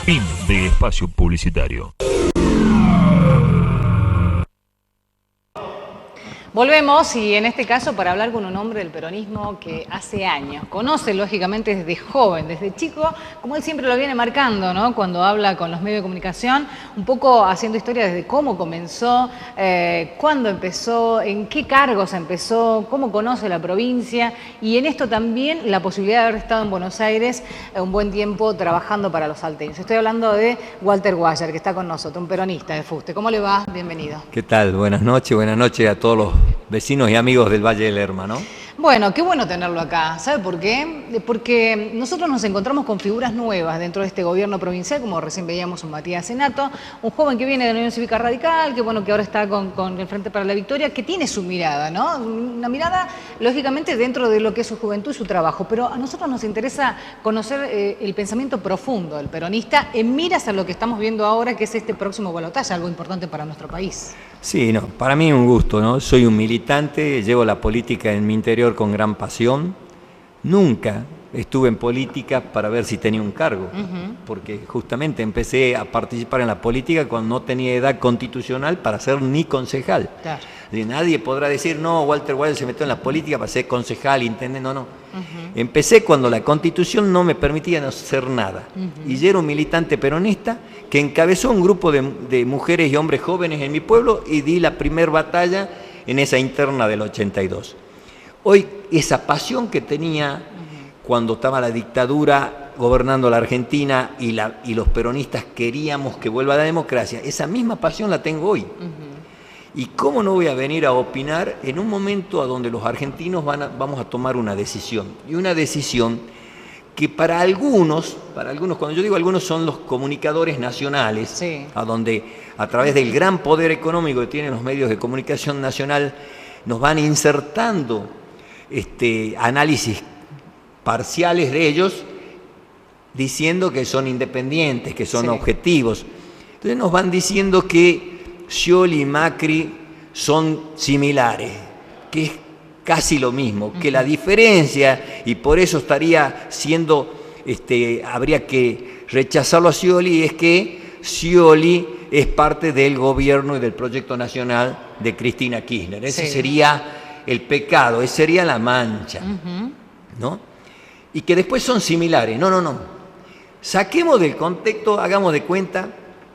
Fin de espacio publicitario. Volvemos, y en este caso para hablar con un hombre del peronismo que hace años conoce, lógicamente, desde joven, desde chico, como él siempre lo viene marcando, ¿no? Cuando habla con los medios de comunicación, un poco haciendo historia desde cómo comenzó, cuándo empezó, en qué cargos empezó, cómo conoce la provincia, y en esto también la posibilidad de haber estado en Buenos Aires un buen tiempo trabajando para los salteños. Estoy hablando de Walter Guayer, que está con nosotros, un peronista de Fuste. ¿Cómo le va? Bienvenido. ¿Qué tal? Buenas noches a todos los vecinos y amigos del Valle del Lerma, ¿no? Bueno, qué bueno tenerlo acá. ¿Sabe por qué? Porque nosotros nos encontramos con figuras nuevas dentro de este gobierno provincial, como recién veíamos un Matías Senato, un joven que viene de la Unión Cívica Radical, que bueno, que ahora está con el Frente para la Victoria, que tiene su mirada, ¿no? Una mirada, lógicamente, dentro de lo que es su juventud y su trabajo. Pero a nosotros nos interesa conocer el pensamiento profundo del peronista en miras a lo que estamos viendo ahora, que es este próximo balotaje, algo importante para nuestro país. Sí, no, para mí un gusto, ¿no? Soy un militante, llevo la política en mi interior con gran pasión. Nunca estuve en política para ver si tenía un cargo, porque justamente empecé a participar en la política cuando no tenía edad constitucional para ser ni concejal. Claro. Nadie podrá decir, no, Walter Guayer se metió en la política para ser concejal, intendente, no. Empecé cuando la Constitución no me permitía hacer nada. Y yo era un militante peronista que encabezó un grupo de mujeres y hombres jóvenes en mi pueblo y di la primer batalla en esa interna del 82. Hoy, esa pasión que tenía cuando estaba la dictadura gobernando la Argentina y los peronistas queríamos que vuelva la democracia, esa misma pasión la tengo hoy. ¿Y cómo no voy a venir a opinar en un momento a donde los argentinos vamos a tomar una decisión? Y una decisión que para algunos, cuando yo digo algunos, son los comunicadores nacionales, sí, a donde a través del gran poder económico que tienen los medios de comunicación nacional nos van insertando análisis parciales de ellos, diciendo que son independientes, que son objetivos. Entonces nos van diciendo que Scioli y Macri son similares, que es casi lo mismo, que la diferencia, y por eso estaría siendo, habría que rechazarlo a Scioli, es que Scioli es parte del gobierno y del proyecto nacional de Cristina Kirchner. Ese sería el pecado, esa sería la mancha, ¿no? Y que después son similares. No. Saquemos del contexto, hagamos de cuenta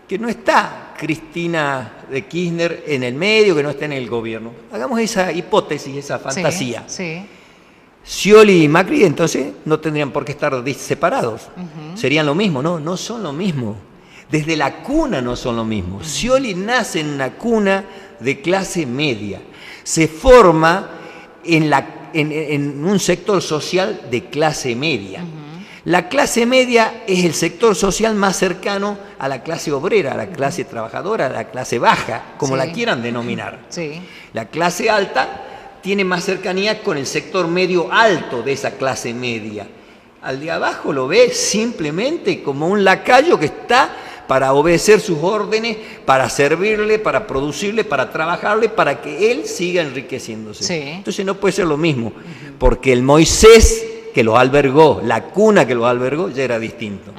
que no está Cristina de Kirchner en el medio, que no está en el gobierno. Hagamos esa hipótesis, esa fantasía. Sí. Scioli y Macri entonces no tendrían por qué estar separados. Serían lo mismo, no son lo mismo. Desde la cuna no son lo mismo. Scioli nace en una cuna de clase media. Se forma en un sector social de clase media. La clase media es el sector social más cercano a la clase obrera, a la clase trabajadora, a la clase baja, como la quieran denominar. La clase alta tiene más cercanía con el sector medio alto de esa clase media. Al de abajo lo ve simplemente como un lacayo que está para obedecer sus órdenes, para servirle, para producirle, para trabajarle, para que él siga enriqueciéndose. Entonces no puede ser lo mismo, porque el Moisés que los albergó, la cuna que los albergó, ya era distinto.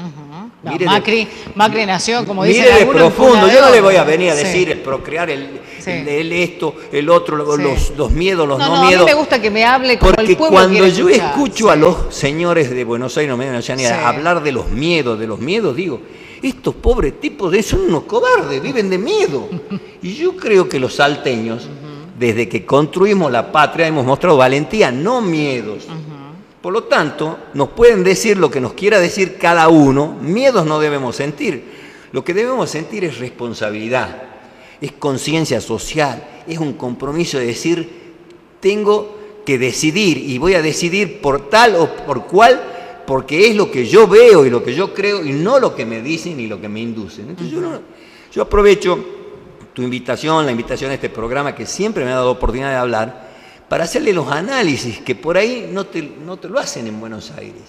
Macri nació, como dicen algunos, mire de profundo. Yo no le voy a venir a decir el procrear, el esto, el otro, los miedos, los no miedos. A mí me gusta que me hable como porque el pueblo cuando yo escucho a los señores de Buenos Aires, no me van a hablar de los miedos, digo, estos pobres tipos son unos cobardes, viven de miedo. Y yo creo que los salteños, desde que construimos la patria, hemos mostrado valentía, no miedos. Por lo tanto, nos pueden decir lo que nos quiera decir cada uno, miedos no debemos sentir. Lo que debemos sentir es responsabilidad, es conciencia social, es un compromiso de decir, tengo que decidir y voy a decidir por tal o por cual, porque es lo que yo veo y lo que yo creo y no lo que me dicen y lo que me inducen. Entonces yo aprovecho tu invitación, la invitación a este programa que siempre me ha dado oportunidad de hablar, para hacerle los análisis que por ahí no te lo hacen en Buenos Aires.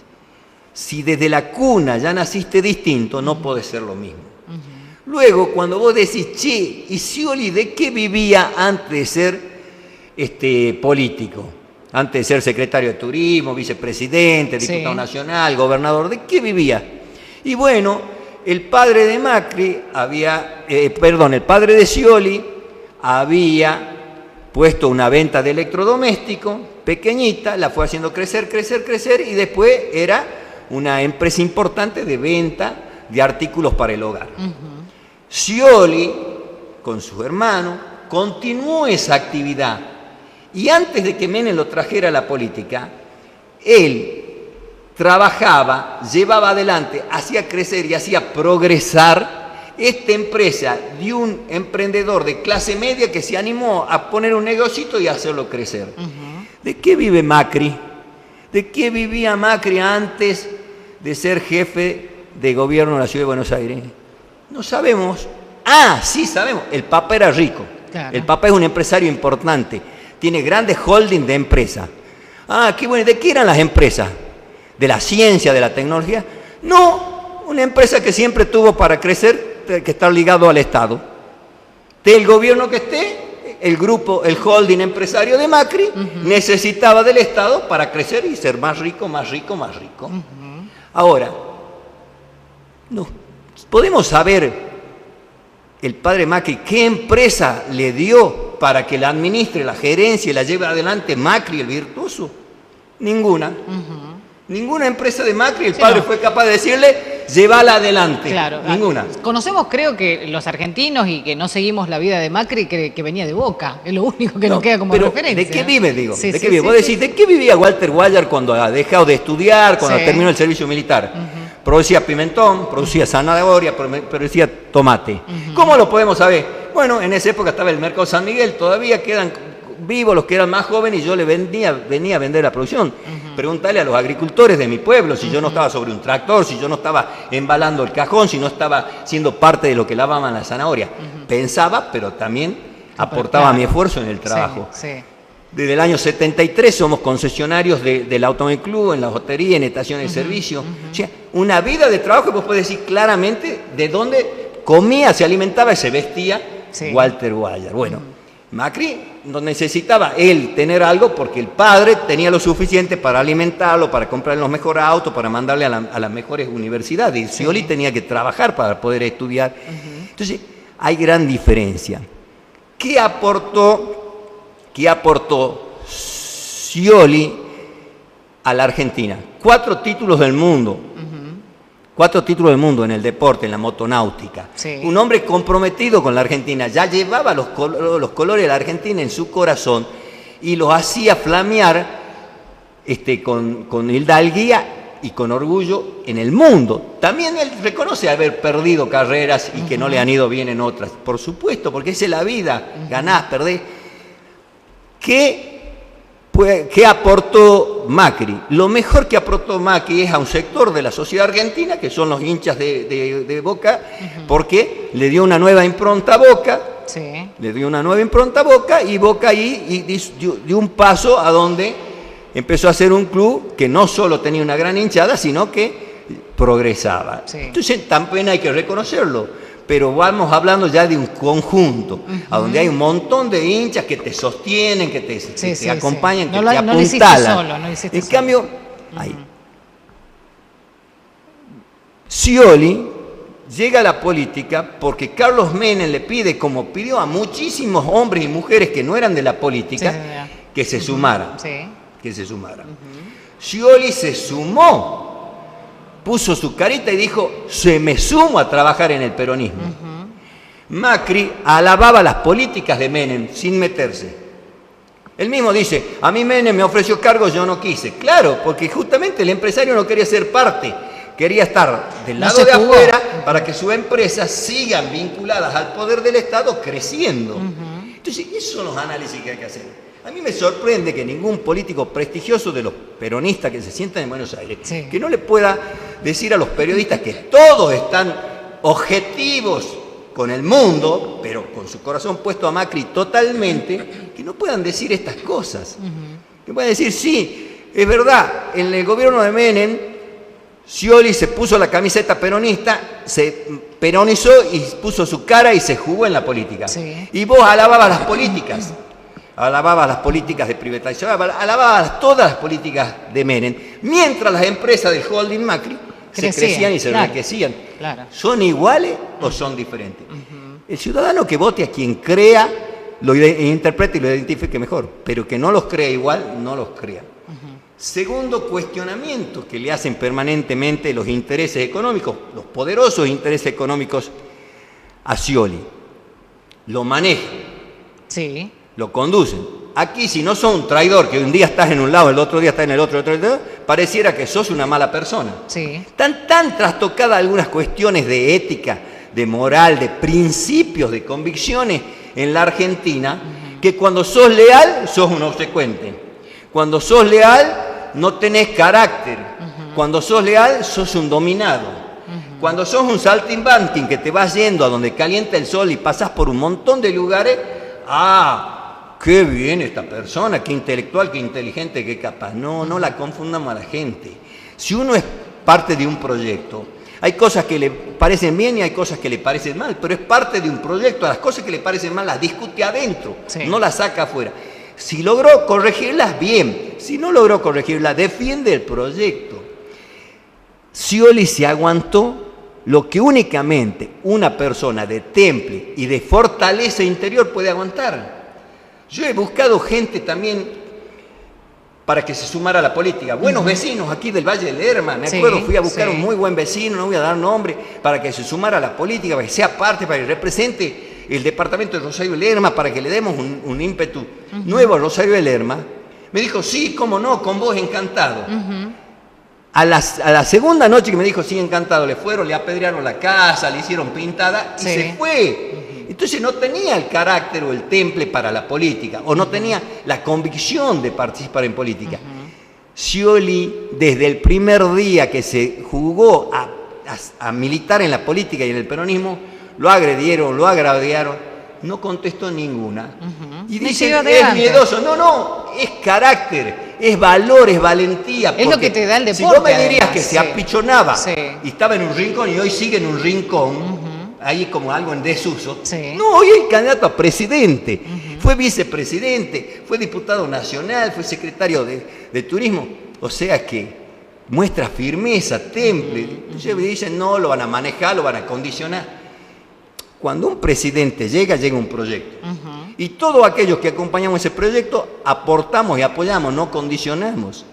Si desde la cuna ya naciste distinto, no podés ser lo mismo. Luego, cuando vos decís, che, ¿y Scioli de qué vivía antes de ser político? Antes de ser secretario de Turismo, vicepresidente, diputado nacional, gobernador, ¿de qué vivía? Y bueno, el padre de Macri el padre de Scioli había puesto una venta de electrodomésticos pequeñita, la fue haciendo crecer, y después era una empresa importante de venta de artículos para el hogar. Scioli, con su hermano, continuó esa actividad. Y antes de que Menem lo trajera a la política, él trabajaba, llevaba adelante, hacía crecer y hacía progresar esta empresa de un emprendedor de clase media que se animó a poner un negocito y hacerlo crecer. ¿De qué vive Macri? ¿De qué vivía Macri antes de ser jefe de gobierno de la Ciudad de Buenos Aires? No sabemos. Ah, sí sabemos. El Papa era rico. Claro. El Papa es un empresario importante. Tiene grandes holdings de empresas. Ah, qué bueno. ¿De qué eran las empresas? ¿De la ciencia, de la tecnología? No, una empresa que siempre tuvo para crecer que estar ligado al Estado. Del gobierno que esté, el grupo, el holding empresario de Macri necesitaba del Estado para crecer y ser más rico. Ahora, no, podemos saber el padre Macri qué empresa le dio para que la administre, la gerencia y la lleve adelante Macri, el virtuoso. Ninguna. Ninguna empresa de Macri, el padre fue capaz de decirle, llévala adelante. Claro. Ninguna. Conocemos, creo que los argentinos y que no seguimos la vida de Macri, que venía de Boca. Es lo único que nos queda como referencia. ¿De qué vive, digo? ¿De qué vive? Vos decís, ¿de qué vivía Walter Guayar cuando ha dejado de estudiar, cuando terminó el servicio militar? Producía pimentón, producía zanahoria, producía tomate. ¿Cómo lo podemos saber? Bueno, en esa época estaba el mercado San Miguel, todavía quedan vivos los que eran más jóvenes y yo le venía a vender la producción. Preguntarle a los agricultores de mi pueblo si yo no estaba sobre un tractor, si yo no estaba embalando el cajón, si no estaba siendo parte de lo que lavaban la zanahoria. Pensaba, pero también aportaba mi esfuerzo en el trabajo. Desde el año 73 somos concesionarios del Automóvil Club, en la hotería, en estaciones de servicio. O sea, una vida de trabajo que vos podés decir claramente de dónde comía, se alimentaba y se vestía Walter Guayar. Bueno, Macri no necesitaba él tener algo porque el padre tenía lo suficiente para alimentarlo, para comprarle los mejores autos, para mandarle a las mejores universidades. Y Scioli tenía que trabajar para poder estudiar. Entonces, hay gran diferencia. ¿Qué aportó Scioli a la Argentina? 4 títulos del mundo. 4 títulos del mundo en el deporte, en la motonáutica. Un hombre comprometido con la Argentina. Ya llevaba los colores de la Argentina en su corazón y los hacía flamear con hidalguía y con orgullo en el mundo. También él reconoce haber perdido carreras y que no le han ido bien en otras. Por supuesto, porque esa es la vida. Ganás, perdés. ¿Qué aportó Macri? Lo mejor que aportó Macri es a un sector de la sociedad argentina, que son los hinchas de Boca, porque le dio una nueva impronta a Boca, le dio una nueva impronta a Boca, y Boca ahí dio un paso a donde empezó a ser un club que no solo tenía una gran hinchada, sino que progresaba. Entonces también hay que reconocerlo. Pero vamos hablando ya de un conjunto, a donde hay un montón de hinchas que te sostienen, que te acompañan, que te apuntalan. No lo hiciste solo, no hiciste solo. En cambio, Scioli llega a la política porque Carlos Menem le pide, como pidió a muchísimos hombres y mujeres que no eran de la política, que se sumaran. Que se sumaran. Scioli se sumó. Puso su carita y dijo, se me sumo a trabajar en el peronismo. Macri alababa las políticas de Menem sin meterse. Él mismo dice, a mí Menem me ofreció cargos, yo no quise. Claro, porque justamente el empresario no quería ser parte, quería estar del lado de afuera para que sus empresas sigan vinculadas al poder del Estado creciendo. Entonces, esos son los análisis que hay que hacer. A mí me sorprende que ningún político prestigioso de los peronistas que se sientan en Buenos Aires, que no le pueda decir a los periodistas que todos están objetivos con el mundo, pero con su corazón puesto a Macri totalmente, que no puedan decir estas cosas. Que puedan decir, sí, es verdad, en el gobierno de Menem, Scioli se puso la camiseta peronista, se peronizó y puso su cara y se jugó en la política. Y vos alababas las políticas. Alababa las políticas de privatización, alababa todas las políticas de Menem, mientras las empresas del holding Macri crecían y se claro, enriquecían. claro. ¿Son iguales o son diferentes? El ciudadano que vote a quien crea, lo interprete y lo identifique mejor, pero que no los crea igual, no los crea. Segundo cuestionamiento que le hacen permanentemente los intereses económicos, los poderosos intereses económicos a Scioli. Lo manejan, Sí. lo conducen. Aquí, si no sos un traidor, que un día estás en un lado, el otro día estás en el otro, pareciera que sos una mala persona. Sí. Están tan trastocadas algunas cuestiones de ética, de moral, de principios, de convicciones en la Argentina, que cuando sos leal, sos un obsecuente. Cuando sos leal, no tenés carácter. Cuando sos leal, sos un dominado. Cuando sos un saltimbanquín que te vas yendo a donde calienta el sol y pasás por un montón de lugares, qué bien esta persona, qué intelectual, qué inteligente, qué capaz. No, no la confundamos a la gente. Si uno es parte de un proyecto, hay cosas que le parecen bien y hay cosas que le parecen mal, pero es parte de un proyecto. Las cosas que le parecen mal las discute adentro, Sí. no las saca afuera. Si logró corregirlas, bien. Si no logró corregirlas, defiende el proyecto. Scioli se aguantó lo que únicamente una persona de temple y de fortaleza interior puede aguantar. Yo he buscado gente también para que se sumara a la política. Buenos vecinos aquí del Valle del Lerma, me Sí, acuerdo, fui a buscar sí. un muy buen vecino, no voy a dar nombre, para que se sumara a la política, para que sea parte, para que represente el departamento de Rosario de Lerma, para que le demos un ímpetu nuevo a Rosario de Lerma. Me dijo, sí, cómo no, con vos encantado. A la segunda noche que me dijo, sí, encantado, le apedrearon la casa, le hicieron pintada y Sí. se fue. Entonces no tenía el carácter o el temple para la política, o no tenía la convicción de participar en política. Scioli, desde el primer día que se jugó a militar en la política y en el peronismo, lo agredieron, lo agraviaron, no contestó ninguna. Y Y dicen, siguió es adelante. miedoso. No, es carácter, es valor, es valentía. Es lo porque que te da el si vos deporte, me dirías además, que se sí. apichonaba Sí. y estaba en un rincón y hoy sigue en un rincón, ahí como algo en desuso. Sí. No, hoy es candidato a presidente, fue vicepresidente, fue diputado nacional, fue secretario de turismo. O sea que muestra firmeza, temple. Entonces me dicen, no, lo van a manejar, lo van a condicionar. Cuando un presidente llega un proyecto. Y todos aquellos que acompañamos ese proyecto aportamos y apoyamos, no condicionamos.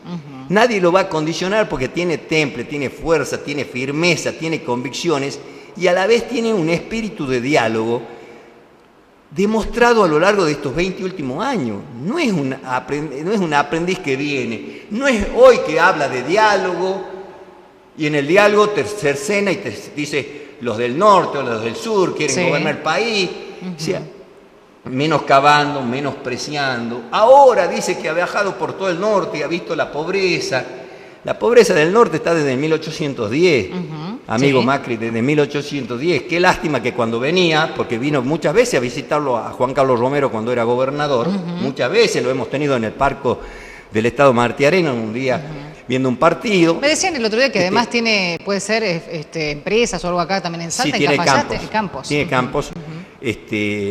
Nadie lo va a condicionar porque tiene temple, tiene fuerza, tiene firmeza, tiene convicciones y a la vez tiene un espíritu de diálogo demostrado a lo largo de estos 20 últimos años. No es un aprendiz que viene, no es hoy que habla de diálogo y en el diálogo te cercena y te dice los del norte o los del sur quieren Sí. gobernar el país. O sea, menoscabando, menospreciando. Ahora dice que ha viajado por todo el norte y ha visto la pobreza. La pobreza del norte está desde 1810, amigo Sí. Macri, desde 1810. Qué lástima que cuando venía, porque vino muchas veces a visitarlo a Juan Carlos Romero cuando era gobernador, muchas veces lo hemos tenido en el Parco del Estado Martí Arena, un día viendo un partido. Me decían el otro día que además puede ser empresas o algo acá también en Salta, Sí, en tiene Cafayate. campos. Campos. Tiene campos.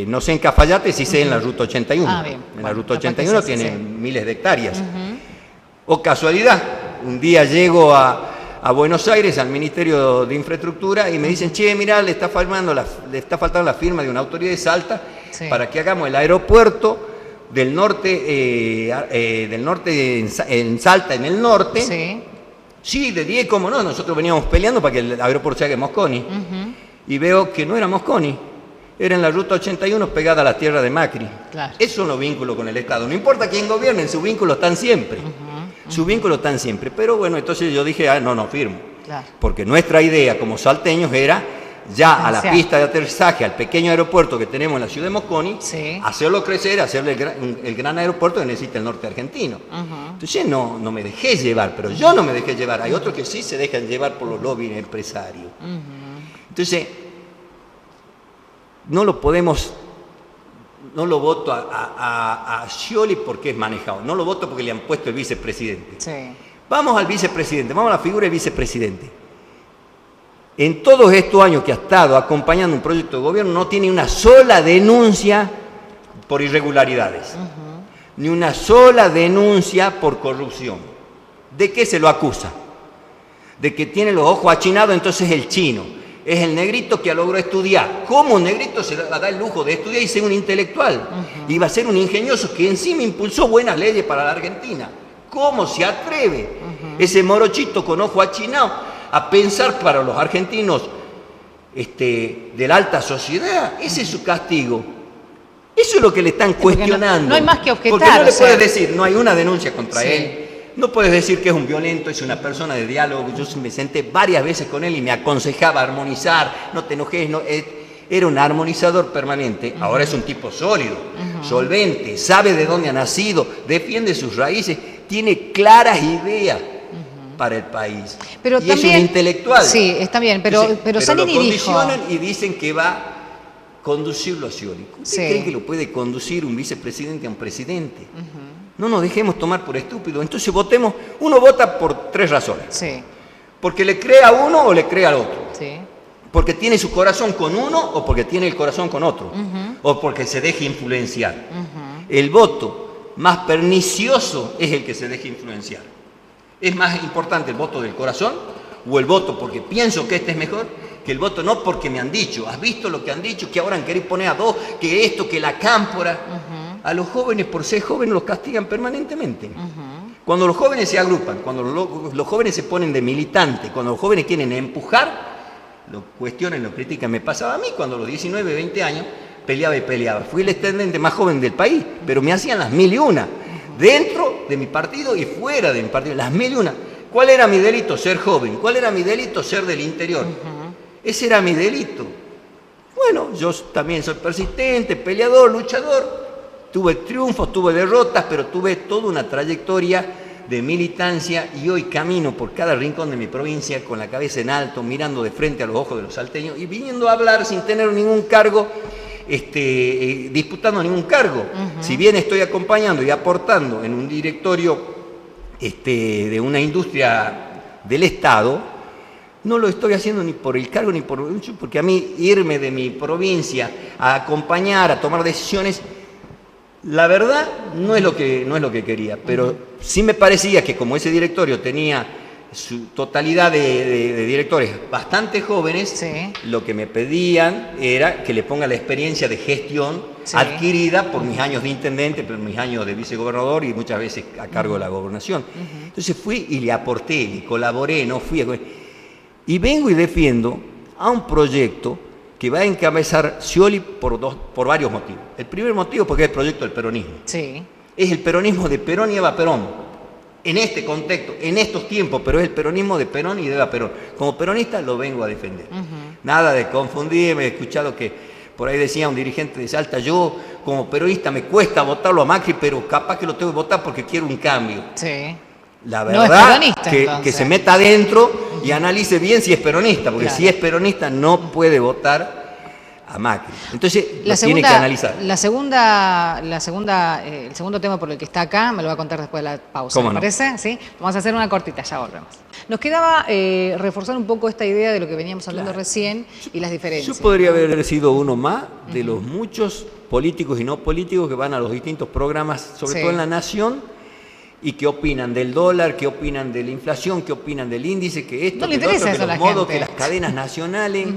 No sé en Cafayate, sí sé en la Ruta 81. Ah, bien. En la Bueno, Ruta capaz que 81 sí, tiene sí. miles de hectáreas. O casualidad, un día llego a Buenos Aires, al Ministerio de Infraestructura, y me dicen, che, mirá, le está faltando la firma de una autoridad de Salta Sí. para que hagamos el aeropuerto del norte, en Salta, en el norte. Sí. Sí, de 10, cómo no, nosotros veníamos peleando para que el aeropuerto se haga en Mosconi. Y veo que no era Mosconi, era en la Ruta 81 pegada a la tierra de Macri. Claro. Esos son los vínculos con el Estado. No importa quién gobierne, sus vínculos están siempre. Sus vínculos están siempre. Pero bueno, entonces yo dije, no firmo. Claro. Porque nuestra idea como salteños era ya a la Potenciar. pista de aterrizaje, al pequeño aeropuerto que tenemos en la ciudad de Mosconi, Sí. hacerlo crecer, hacerle el gran aeropuerto que necesita el norte argentino. Entonces no me dejé llevar, pero yo no me dejé llevar. Hay otros que sí se dejan llevar por los lobbies empresarios. Entonces, no lo voto a Scioli porque es manejado, no lo voto porque le han puesto el vicepresidente. Sí. Vamos al vicepresidente, vamos a la figura del vicepresidente. En todos estos años que ha estado acompañando un proyecto de gobierno no tiene una sola denuncia por irregularidades, ni una sola denuncia por corrupción. ¿De qué se lo acusa? de que tiene los ojos achinados, entonces es el chino. Es el negrito que logró estudiar. ¿Cómo un negrito se da el lujo de estudiar y ser un intelectual? Y va a ser un ingenioso que encima impulsó buenas leyes para la Argentina. ¿Cómo se atreve ese morochito con ojo achinado a pensar para los argentinos de la alta sociedad? Ese es su castigo. Eso es lo que le están cuestionando. No hay más que objetar. Porque no le puedes decir, no hay una denuncia contra él. No puedes decir que es un violento, es una persona de diálogo. Yo me senté varias veces con él y me aconsejaba armonizar, no te enojes. No, era un armonizador permanente. Ahora es un tipo sólido, solvente, sabe de dónde ha nacido, defiende sus raíces, tiene claras ideas para el país. Pero y también, es un intelectual. Sí, está bien, pero Zanini lo dijo... condicionan y dicen que va a conducirlo a Scioli. ¿Cómo creen que lo puede conducir un vicepresidente a un presidente? No nos dejemos tomar por estúpidos. Entonces votemos. Uno vota por 3 razones. Sí. Porque le cree a uno o le cree al otro. Sí. Porque tiene su corazón con uno o porque tiene el corazón con otro. O porque se deja influenciar. El voto más pernicioso es el que se deja influenciar. ¿Es más importante el voto del corazón o el voto porque pienso que este es mejor que el voto no porque me han dicho? ¿Has visto lo que han dicho? Que ahora han querido poner a 2, que esto, que la cámpora. A los jóvenes, por ser jóvenes, los castigan permanentemente. Cuando los jóvenes se agrupan, cuando los jóvenes se ponen de militantes, cuando los jóvenes quieren empujar, lo cuestionan, lo critican. Me pasaba a mí cuando a los 19, 20 años peleaba y peleaba. Fui el extendente más joven del país, pero me hacían las 1001. Dentro de mi partido y fuera de mi partido, las 1001. ¿Cuál era mi delito? Ser joven. ¿Cuál era mi delito? Ser del interior. Ese era mi delito. Bueno, yo también soy persistente, peleador, luchador. Tuve triunfos, tuve derrotas, pero tuve toda una trayectoria de militancia y hoy camino por cada rincón de mi provincia con la cabeza en alto, mirando de frente a los ojos de los salteños y viniendo a hablar sin tener ningún cargo, disputando ningún cargo. Si bien estoy acompañando y aportando en un directorio de una industria del Estado, no lo estoy haciendo ni por el cargo ni porque a mí irme de mi provincia a acompañar, a tomar decisiones, la verdad no es lo que quería, pero sí me parecía que como ese directorio tenía su totalidad de directores bastante jóvenes, lo que me pedían era que le ponga la experiencia de gestión adquirida por mis años de intendente, por mis años de vicegobernador y muchas veces a cargo de la gobernación. Entonces fui y le aporté, le colaboré, no fui y vengo y defiendo a un proyecto que va a encabezar Scioli por varios motivos. El primer motivo porque es el proyecto del peronismo. Sí. Es el peronismo de Perón y Eva Perón. En este contexto, en estos tiempos, pero es el peronismo de Perón y de Eva Perón. Como peronista lo vengo a defender. Nada de confundirme, he escuchado que por ahí decía un dirigente de Salta, yo como peronista me cuesta votarlo a Macri, pero capaz que lo tengo que votar porque quiero un cambio. Sí. La verdad, no que se meta adentro y analice bien si es peronista, porque si es peronista no puede votar a Macri. Entonces, tiene que analizar. El segundo tema por el que está acá, me lo va a contar después de la pausa, ¿me parece? ¿Sí? Vamos a hacer una cortita, ya volvemos. Nos quedaba reforzar un poco esta idea de lo que veníamos hablando recién y las diferencias. Yo podría haber sido uno más de los muchos políticos y no políticos que van a los distintos programas, sobre todo en La Nación, y que opinan del dólar, que opinan de la inflación, que opinan del índice, que esto, que lo otro, que los modos, que las cadenas nacionales.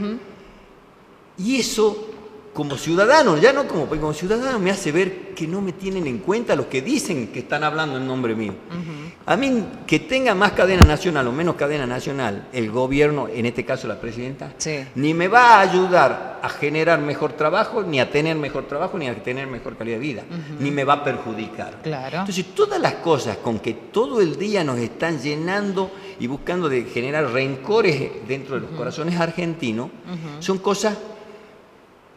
Y eso, como ciudadano, ya no como ciudadano, me hace ver que no me tienen en cuenta los que dicen que están hablando en nombre mío. A mí, que tenga más cadena nacional o menos cadena nacional, el gobierno, en este caso la presidenta, ni me va a ayudar a generar mejor trabajo, ni a tener mejor trabajo, ni a tener mejor calidad de vida, ni me va a perjudicar. Claro. Entonces, todas las cosas con que todo el día nos están llenando y buscando de generar rencores dentro de los corazones argentinos, son cosas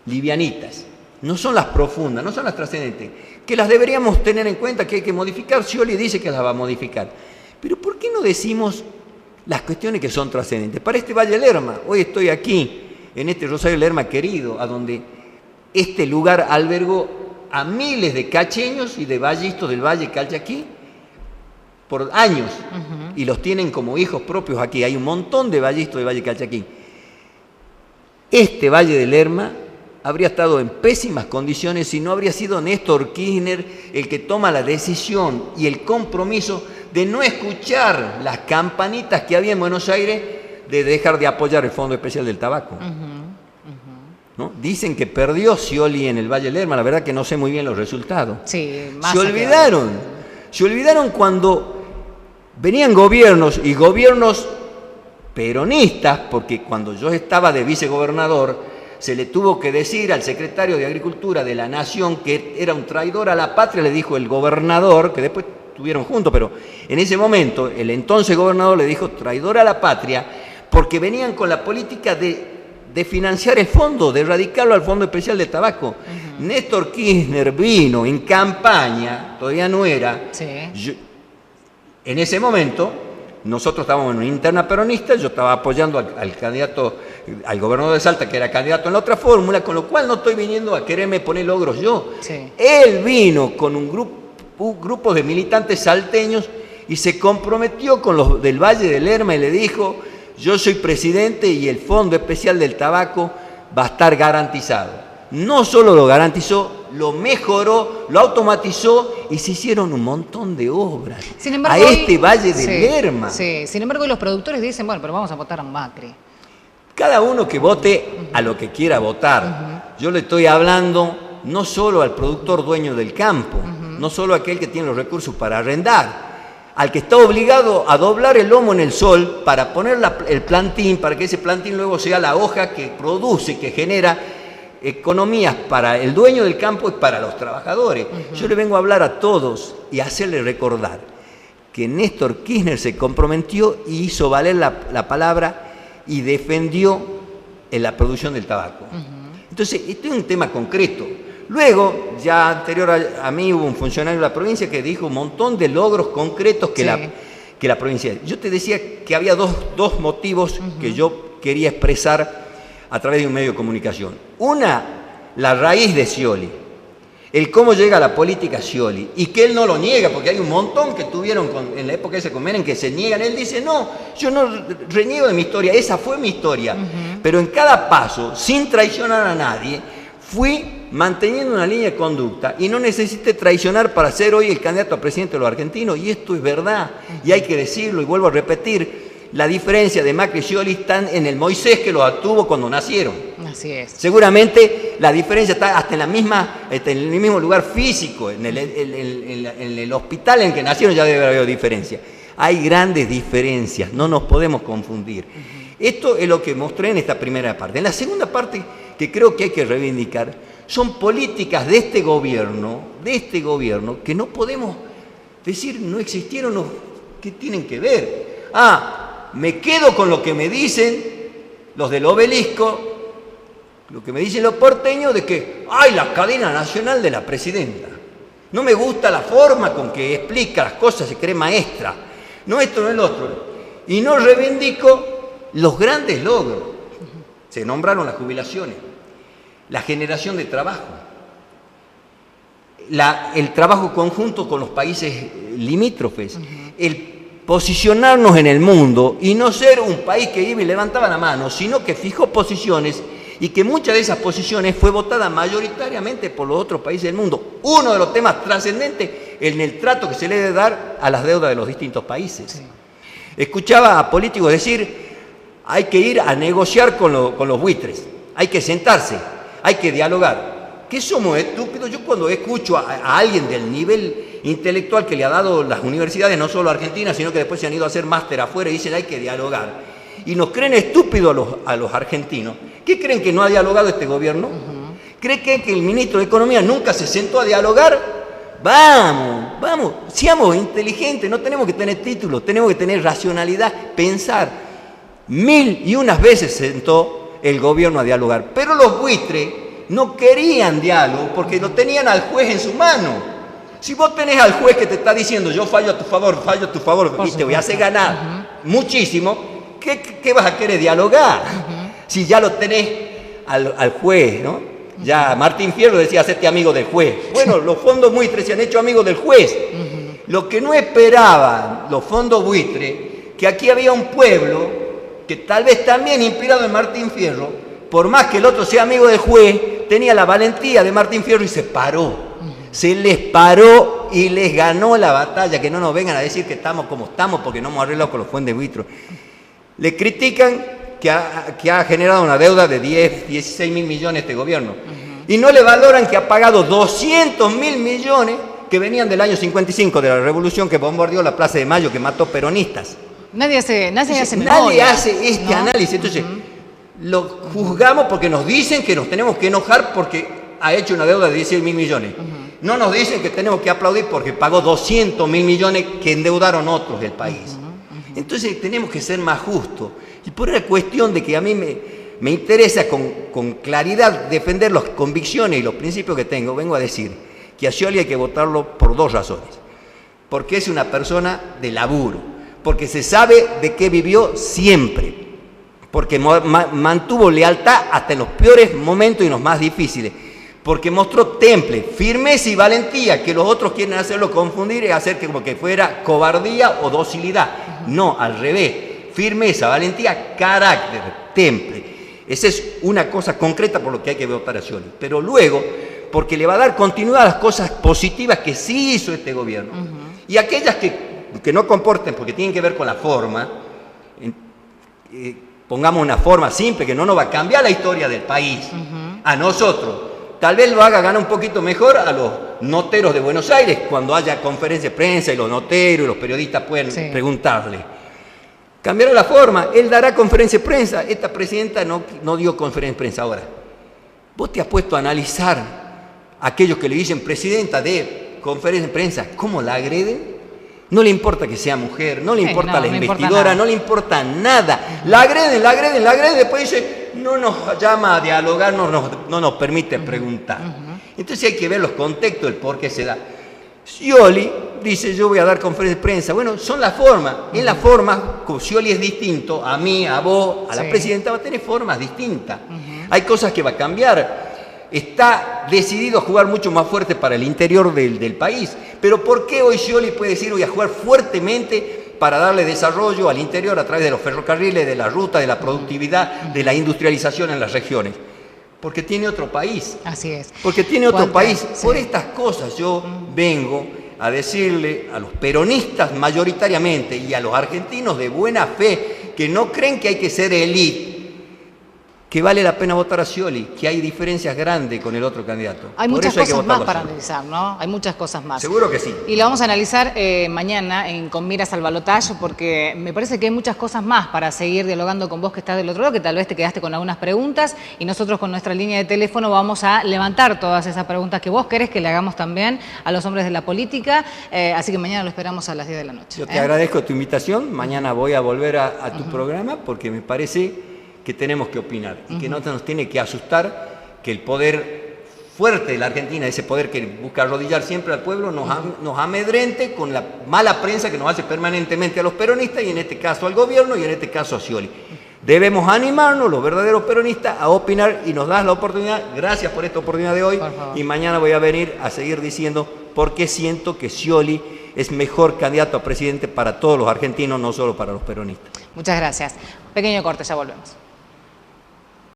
livianitas, no son las profundas, no son las trascendentes, que las deberíamos tener en cuenta, que hay que modificar. Scioli dice que las va a modificar, pero ¿por qué no decimos las cuestiones que son trascendentes? Para este Valle Lerma, hoy estoy aquí, en este Rosario Lerma querido, a donde este lugar albergó a miles de cacheños y de vallistos del Valle Calchaquí por años, y los tienen como hijos propios aquí. Hay un montón de vallistos del Valle Calchaquí. Este Valle de Lerma habría estado en pésimas condiciones si no habría sido Néstor Kirchner el que toma la decisión y el compromiso de no escuchar las campanitas que había en Buenos Aires de dejar de apoyar el Fondo Especial del Tabaco. ¿No? Dicen que perdió Scioli en el Valle Lerma, la verdad que no sé muy bien los resultados. Sí, más Se olvidaron cuando venían gobiernos y gobiernos peronistas, porque cuando yo estaba de vicegobernador se le tuvo que decir al secretario de Agricultura de la Nación que era un traidor a la patria, le dijo el gobernador, que después estuvieron juntos, pero en ese momento el entonces gobernador le dijo traidor a la patria porque venían con la política de financiar el fondo, de erradicarlo al Fondo Especial de Tabaco. Néstor Kirchner vino en campaña, todavía no era. Sí. En ese momento, nosotros estábamos en una interna peronista, yo estaba apoyando al candidato, al gobernador de Salta, que era candidato en la otra fórmula, con lo cual no estoy viniendo a quererme poner logros yo. Sí. Él vino con un grupo de militantes salteños y se comprometió con los del Valle del Lerma y le dijo: yo soy presidente y el Fondo Especial del Tabaco va a estar garantizado. No solo lo garantizó, lo mejoró, lo automatizó y se hicieron un montón de obras. Sin embargo, Valle del Lerma. Sí, sin embargo, los productores dicen, bueno, pero vamos a votar a Macri. Cada uno que vote a lo que quiera votar. Yo le estoy hablando no solo al productor dueño del campo, no solo a aquel que tiene los recursos para arrendar, al que está obligado a doblar el lomo en el sol para poner el plantín, para que ese plantín luego sea la hoja que produce, que genera economías para el dueño del campo y para los trabajadores. Yo le vengo a hablar a todos y a hacerle recordar que Néstor Kirchner se comprometió y hizo valer la palabra y defendió en la producción del tabaco. Entonces, esto es un tema concreto. Luego, ya anterior a mí, hubo un funcionario de la provincia que dijo un montón de logros concretos que la provincia. Yo te decía que había dos motivos que yo quería expresar a través de un medio de comunicación. Una, la raíz de Scioli, el cómo llega a la política Scioli, y que él no lo niega, porque hay un montón que tuvieron en la época ese con Menem que se niegan. Él dice, no, yo no reniego de mi historia, esa fue mi historia. Pero en cada paso, sin traicionar a nadie, fui manteniendo una línea de conducta y no necesité traicionar para ser hoy el candidato a presidente de los argentinos. Y esto es verdad, y hay que decirlo, y vuelvo a repetir, la diferencia de Macri y Scioli está en el Moisés que los tuvo cuando nacieron. Así es. Seguramente la diferencia está hasta en el mismo lugar físico, en el hospital en que nacieron ya debe haber diferencia. Hay grandes diferencias, no nos podemos confundir. Esto es lo que mostré en esta primera parte. En la segunda parte, que creo que hay que reivindicar, son políticas de este gobierno, que no podemos decir no existieron o qué tienen que ver. Me quedo con lo que me dicen los del Obelisco, lo que me dicen los porteños de que hay la cadena nacional de la presidenta. No me gusta la forma con que explica las cosas, se cree maestra. No esto, no el otro. Y no reivindico los grandes logros. Se nombraron las jubilaciones, la generación de trabajo, el trabajo conjunto con los países limítrofes, el posicionarnos en el mundo y no ser un país que iba y levantaba la mano, sino que fijó posiciones y que muchas de esas posiciones fue votada mayoritariamente por los otros países del mundo. Uno de los temas trascendentes en el trato que se le debe dar a las deudas de los distintos países. Sí. Escuchaba a políticos decir, hay que ir a negociar con los buitres, hay que sentarse, hay que dialogar. ¿Qué somos estúpidos? Yo cuando escucho a alguien del nivel intelectual que le ha dado las universidades, no solo argentinas, sino que después se han ido a hacer máster afuera y dicen hay que dialogar, y nos creen estúpidos a los argentinos, ¿qué creen que no ha dialogado este gobierno? ¿Creen que el ministro de Economía nunca se sentó a dialogar? Vamos, seamos inteligentes, no tenemos que tener títulos, tenemos que tener racionalidad, pensar. 1001 veces sentó el gobierno a dialogar, pero los buitres no querían diálogo porque lo tenían al juez en su mano. Si vos tenés al juez que te está diciendo yo fallo a tu favor y te voy a hacer ganar muchísimo, ¿qué vas a querer dialogar? Si ya lo tenés al juez, ¿no? Ya Martín Fierro decía, hacerte amigo del juez. Bueno, los fondos buitres se han hecho amigos del juez. Lo que no esperaban los fondos buitres, que aquí había un pueblo que tal vez también inspirado en Martín Fierro, por más que el otro sea amigo del juez, tenía la valentía de Martín Fierro y se paró. Se les paró y les ganó la batalla. Que no nos vengan a decir que estamos como estamos porque no hemos arreglado con los Fuentes Buitrón. Le critican que ha generado una deuda de 16 mil millones este gobierno. Y no le valoran que ha pagado 200 mil millones que venían del año 55, de la revolución que bombardeó la Plaza de Mayo, que mató peronistas. Nadie hace Nadie hace este análisis. Entonces, lo juzgamos porque nos dicen que nos tenemos que enojar porque ha hecho una deuda de 16 mil millones. No nos dicen que tenemos que aplaudir porque pagó 200 mil millones que endeudaron otros del país. Entonces, tenemos que ser más justos. Y por la cuestión de que a mí me interesa con claridad defender las convicciones y los principios que tengo, vengo a decir que a Scioli hay que votarlo por dos razones. Porque es una persona de laburo, porque se sabe de qué vivió siempre, porque mantuvo lealtad hasta en los peores momentos y los más difíciles, porque mostró temple, firmeza y valentía, que los otros quieren hacerlo confundir y hacer que como que fuera cobardía o docilidad. No, al revés. Firmeza, valentía, carácter, temple. Esa es una cosa concreta por lo que hay que votar a Scioli. Pero luego, porque le va a dar continuidad a las cosas positivas que sí hizo este gobierno. Y aquellas que no comporten, porque tienen que ver con la forma, pongamos una forma simple que no nos va a cambiar la historia del país. A nosotros. Tal vez lo haga ganar un poquito mejor a los noteros de Buenos Aires, cuando haya conferencia de prensa y los noteros y los periodistas puedan preguntarle. Cambiará la forma, él dará conferencia de prensa. Esta presidenta no dio conferencia de prensa ahora. ¿Vos te has puesto a analizar a aquellos que le dicen presidenta de conferencia de prensa, cómo la agreden? No le importa que sea mujer, no le importa la investidora, no le importa nada. La agreden, después dice, no nos llama a dialogar, no nos permite preguntar. Entonces hay que ver los contextos, el por qué se da. Scioli dice, yo voy a dar conferencia de prensa. Bueno, son las formas. En la forma, como Scioli es distinto a mí, a vos, a la presidenta, va a tener formas distintas. Hay cosas que va a cambiar. Está decidido a jugar mucho más fuerte para el interior del país. Pero ¿por qué hoy Scioli puede decir, voy a jugar fuertemente para darle desarrollo al interior a través de los ferrocarriles, de la ruta, de la productividad, de la industrialización en las regiones? Porque tiene otro país. Así es. Porque tiene otro país. Por estas cosas yo vengo a decirle a los peronistas mayoritariamente y a los argentinos de buena fe que no creen que hay que ser élite, que vale la pena votar a Scioli, que hay diferencias grandes con el otro candidato. Hay muchas cosas más para analizar, ¿no? Hay muchas cosas más. Seguro que sí. Y la vamos a analizar mañana con miras al balotaje, porque me parece que hay muchas cosas más para seguir dialogando con vos que estás del otro lado, que tal vez te quedaste con algunas preguntas y nosotros con nuestra línea de teléfono vamos a levantar todas esas preguntas que vos querés que le hagamos también a los hombres de la política. Así que mañana lo esperamos a las 10 de la noche. Yo te agradezco tu invitación. Mañana voy a volver a tu programa porque me parece que tenemos que opinar y que no nos tiene que asustar que el poder fuerte de la Argentina, ese poder que busca arrodillar siempre al pueblo, nos amedrente con la mala prensa que nos hace permanentemente a los peronistas y en este caso al gobierno y en este caso a Scioli. Debemos animarnos, los verdaderos peronistas, a opinar y nos das la oportunidad. Gracias por esta oportunidad de hoy y mañana voy a venir a seguir diciendo por qué siento que Scioli es mejor candidato a presidente para todos los argentinos, no solo para los peronistas. Muchas gracias. Pequeño corte, ya volvemos.